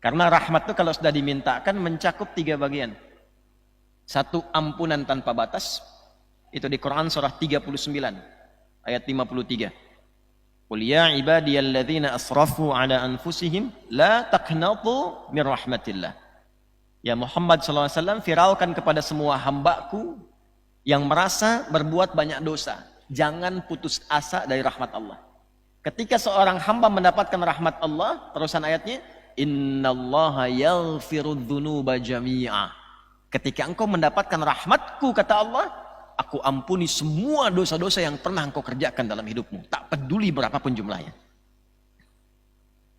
Karena rahmat itu kalau sudah dimintakan mencakup 3 bagian. 1, ampunan tanpa batas. Itu di Quran surah 39 ayat 53. Qul ya ibadiyalladzina asrafu ala anfusihim la taqnatu min rahmatillah. Ya Muhammad SAW, viralkan kepada semua hambaku yang merasa berbuat banyak dosa. Jangan putus asa dari rahmat Allah. Ketika seorang hamba mendapatkan rahmat Allah, terusan ayatnya, innallaha yaghfirudz dzunuba jami'a. Ketika engkau mendapatkan rahmatku, kata Allah, aku ampuni semua dosa-dosa yang pernah engkau kerjakan dalam hidupmu. Tak peduli berapapun jumlahnya.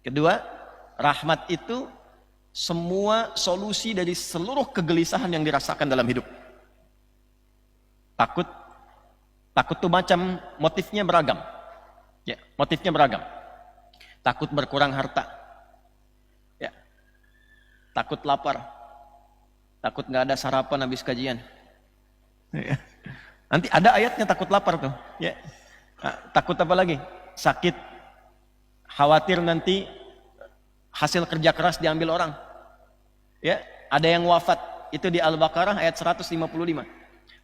Kedua, rahmat itu semua solusi dari seluruh kegelisahan yang dirasakan dalam hidup. Takut tuh macam motifnya beragam. Ya, motifnya beragam. Takut berkurang harta. Ya. Takut lapar. Takut nggak ada sarapan habis kajian. Ya. Nanti ada ayatnya takut lapar tuh. Ya. Nah, takut apa lagi? Sakit. Khawatir nanti hasil kerja keras diambil orang. Ya, ada yang wafat. Itu di Al-Baqarah ayat 155.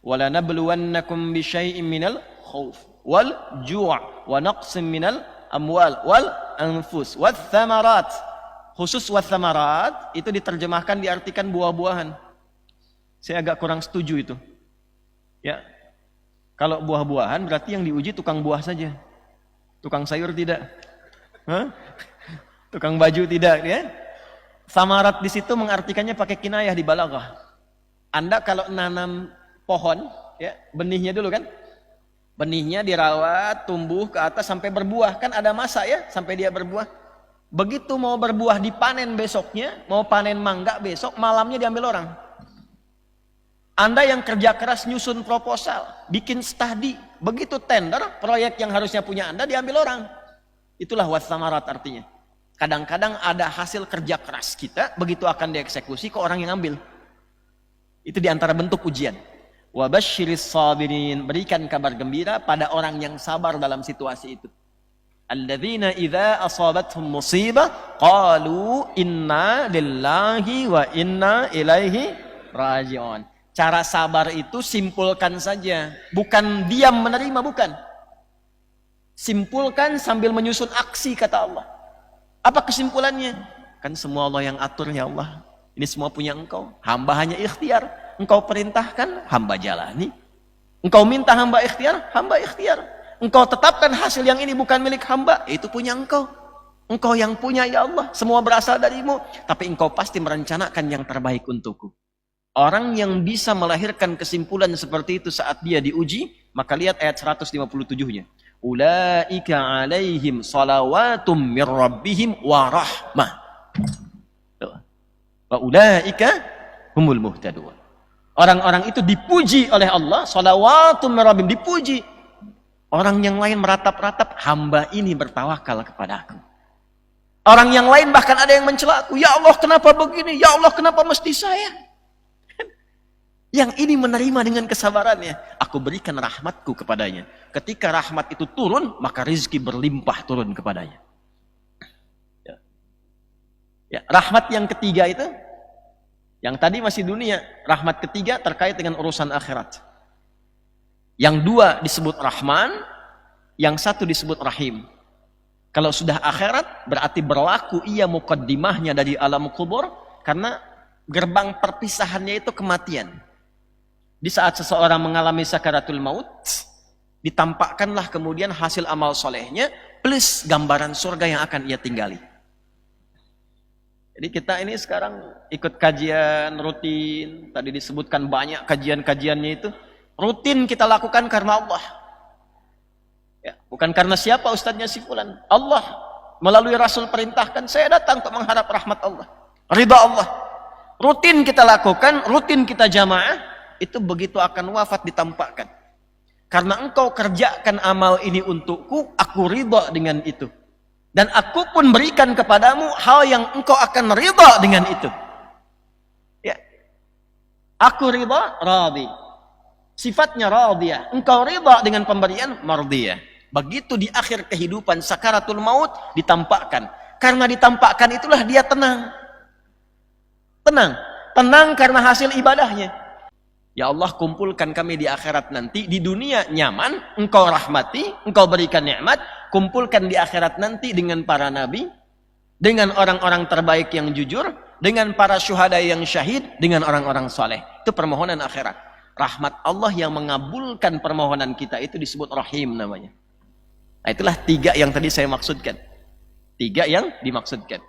Wala nabluwannakum bisyai'in minal khauf wal ju' wa naqsim minal amwal wal anfus wath thamarat. Khusus wath thamarat itu diterjemahkan diartikan buah-buahan. Saya agak kurang setuju itu. Ya. Kalau buah-buahan berarti yang diuji tukang buah saja. Tukang sayur tidak. Hah? Tukang baju tidak, ya. Samarat di situ mengartikannya pakai kinayah di balaghah. Anda kalau nanam pohon, ya, benihnya dulu kan? Benihnya dirawat, tumbuh ke atas sampai berbuah, kan ada masa ya sampai dia berbuah. Begitu mau berbuah dipanen besoknya, mau panen mangga besok, malamnya diambil orang. Anda yang kerja keras nyusun proposal, bikin studi, begitu tender, proyek yang harusnya punya Anda diambil orang. Itulah wathamarat artinya. Kadang-kadang ada hasil kerja keras kita, begitu akan dieksekusi ke orang yang ambil. Itu diantara bentuk ujian. Wabasyiris sabirin, berikan kabar gembira pada orang yang sabar dalam situasi itu. Alladzina idza asabathum musibah qalu inna lillahi wa inna ilaihi raji'un. Cara sabar itu simpulkan saja, bukan diam menerima, bukan. Simpulkan sambil menyusun aksi, kata Allah. Apa kesimpulannya? Kan semua Allah yang atur, ya Allah. Ini semua punya Engkau. Hamba hanya ikhtiar. Engkau perintahkan, hamba jalani. Engkau minta, hamba ikhtiar, hamba ikhtiar. Engkau tetapkan hasil yang ini bukan milik hamba, itu punya Engkau. Engkau yang punya, ya Allah. Semua berasal darimu. Tapi Engkau pasti merencanakan yang terbaik untukku. Orang yang bisa melahirkan kesimpulan seperti itu saat dia diuji, maka lihat ayat 157-nya. Ulaika alaihim salawatum mir rabbihim wa rahmah. Wa ulaika humul muhtadun. Orang-orang itu dipuji oleh Allah, salawatum mir rabbihim, dipuji. Orang yang lain meratap-ratap, hamba ini bertawakal kepada aku. Orang yang lain bahkan ada yang mencela aku, ya Allah kenapa begini, ya Allah kenapa mesti saya? Yang ini menerima dengan kesabarannya. Aku berikan rahmatku kepadanya. Ketika rahmat itu turun, maka rizki berlimpah turun kepadanya. Ya, rahmat yang ketiga itu, yang tadi masih dunia, rahmat ketiga terkait dengan urusan akhirat. Yang dua disebut Rahman, yang satu disebut Rahim. Kalau sudah akhirat, berarti berlaku ia muqaddimahnya dari alam kubur, karena gerbang perpisahannya itu kematian. Di saat seseorang mengalami sakaratul maut, ditampakkanlah kemudian hasil amal solehnya, plus gambaran surga yang akan ia tinggali. Jadi kita ini sekarang ikut kajian rutin, tadi disebutkan banyak kajian-kajiannya itu, rutin kita lakukan karena Allah. Ya, bukan karena siapa ustadznya si fulan. Allah melalui Rasul perintahkan, saya datang untuk mengharap rahmat Allah, ridha Allah. Rutin kita lakukan, rutin kita jamaah. Itu begitu akan wafat ditampakkan. Karena engkau kerjakan amal ini untukku, aku ridha dengan itu. Dan aku pun berikan kepadamu hal yang engkau akan ridha dengan itu. Ya. Aku ridha, radhi. Sifatnya radhiyah. Engkau ridha dengan pemberian, mardiyah. Begitu di akhir kehidupan sakaratul maut ditampakkan. Karena ditampakkan itulah dia tenang. Tenang. Tenang karena hasil ibadahnya. Ya Allah, kumpulkan kami di akhirat nanti. Di dunia nyaman, engkau rahmati, engkau berikan nikmat. Kumpulkan di akhirat nanti dengan para nabi, dengan orang-orang terbaik yang jujur, dengan para syuhada yang syahid, dengan orang-orang soleh. Itu permohonan akhirat. Rahmat Allah yang mengabulkan permohonan kita itu disebut rahim namanya. Nah, itulah 3 yang tadi saya maksudkan. 3 yang dimaksudkan.